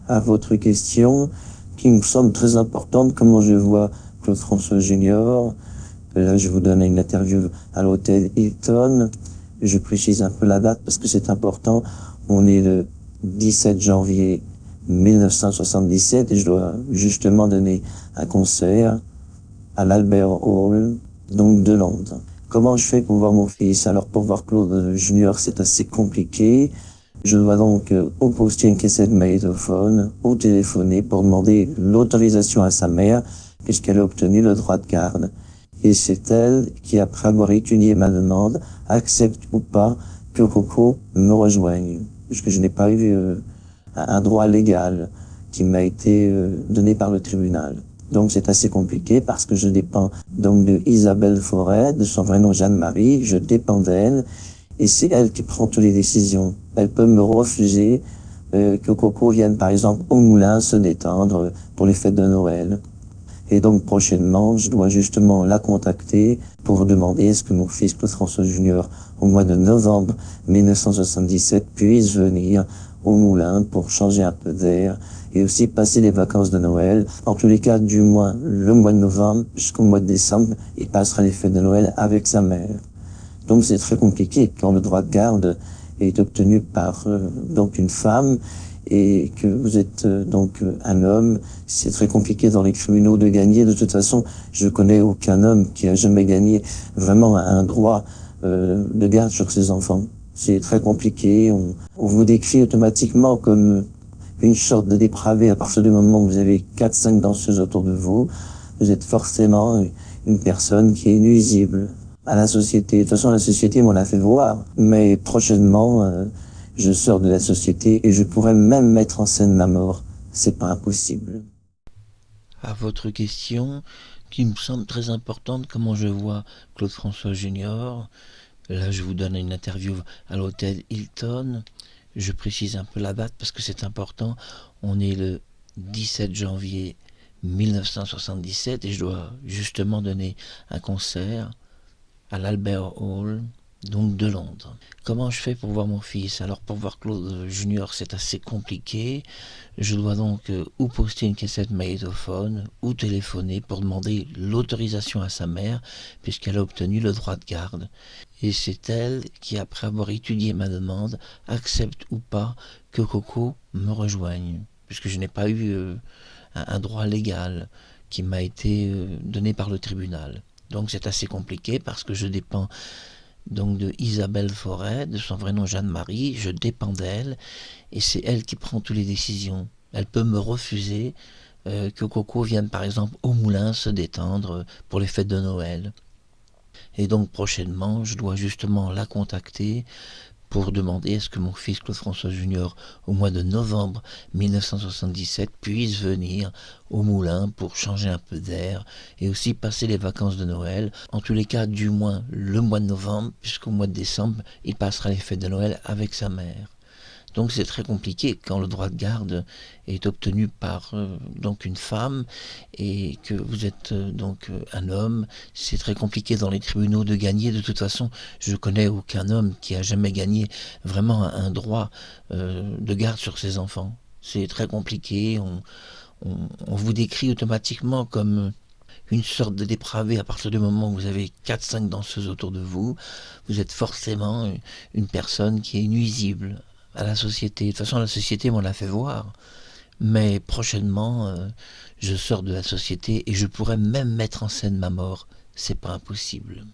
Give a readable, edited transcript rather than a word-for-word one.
À votre question, qui me semble très importante, comment je vois Claude François Junior. Là, je vous donne une interview à l'hôtel Hilton. Je précise un peu la date parce que c'est important. On est le 17 janvier 1977 et je dois justement donner un concert à l'Albert Hall, donc de Londres. Comment je fais pour voir mon fils? Alors, pour voir Claude Junior, c'est assez compliqué. Je dois donc ou poster une cassette magnétophone ou téléphoner pour demander l'autorisation à sa mère puisqu'elle a obtenu le droit de garde. Et c'est elle qui, après avoir étudié ma demande, accepte ou pas que Coco me rejoigne, puisque je n'ai pas eu un droit légal qui m'a été donné par le tribunal. Donc c'est assez compliqué parce que je dépends donc de Isabelle Forêt, de son vrai nom Jeanne-Marie, je dépends d'elle et c'est elle qui prend toutes les décisions. Elle peut me refuser que Coco vienne par exemple au moulin se détendre pour les fêtes de Noël. Et donc prochainement, je dois justement la contacter pour demander est-ce que mon fils Claude François Junior, au mois de novembre 1977, puisse venir au moulin pour changer un peu d'air et aussi passer les vacances de Noël. En tous les cas, du moins le mois de novembre jusqu'au mois de décembre, il passera les fêtes de Noël avec sa mère. Donc c'est très compliqué quand le droit de garde est obtenu par donc une femme et que vous êtes un homme, c'est très compliqué dans les tribunaux de gagner. De toute façon, je connais aucun homme qui a jamais gagné vraiment un droit de garde sur ses enfants. C'est très compliqué. On vous décrit automatiquement comme une sorte de dépravé à partir du moment où vous avez 4-5 danseuses autour de vous. Vous êtes forcément une personne qui est nuisible à la société. De toute façon, la société m'en a fait voir. Mais prochainement, je sors de la société et je pourrais même mettre en scène ma mort. C'est pas impossible. À votre question, qui me semble très importante, comment je vois Claude François Junior. Là, je vous donne une interview à l'hôtel Hilton. Je précise un peu la date parce que c'est important. On est le 17 janvier 1977 et je dois justement donner un concert à l'Albert Hall, donc de Londres. Comment je fais pour voir mon fils? Alors pour voir Claude Junior, c'est assez compliqué. Je dois donc ou poster une cassette magnétophone ou téléphoner pour demander l'autorisation à sa mère puisqu'elle a obtenu le droit de garde. Et c'est elle qui, après avoir étudié ma demande, accepte ou pas que Coco me rejoigne, puisque je n'ai pas eu un droit légal qui m'a été donné par le tribunal. Donc c'est assez compliqué parce que je dépends donc de Isabelle Forêt, de son vrai nom Jeanne-Marie, je dépends d'elle et c'est elle qui prend toutes les décisions. Elle peut me refuser que Coco vienne par exemple au moulin se détendre pour les fêtes de Noël. Et donc prochainement, je dois justement la contacter pour demander est-ce que mon fils Claude François Junior, au mois de novembre 1977, puisse venir au moulin pour changer un peu d'air et aussi passer les vacances de Noël. En tous les cas, du moins le mois de novembre, puisqu'au mois de décembre, il passera les fêtes de Noël avec sa mère. Donc c'est très compliqué quand le droit de garde est obtenu par donc une femme et que vous êtes un homme. C'est très compliqué dans les tribunaux de gagner. De toute façon, je connais aucun homme qui a jamais gagné vraiment un droit de garde sur ses enfants. C'est très compliqué. On vous décrit automatiquement comme une sorte de dépravé à partir du moment où vous avez 4-5 danseuses autour de vous. Vous êtes forcément une personne qui est nuisible à la société. De toute façon, la société m'en l'a fait voir. Mais prochainement, je sors de la société et je pourrais même mettre en scène ma mort. C'est pas impossible.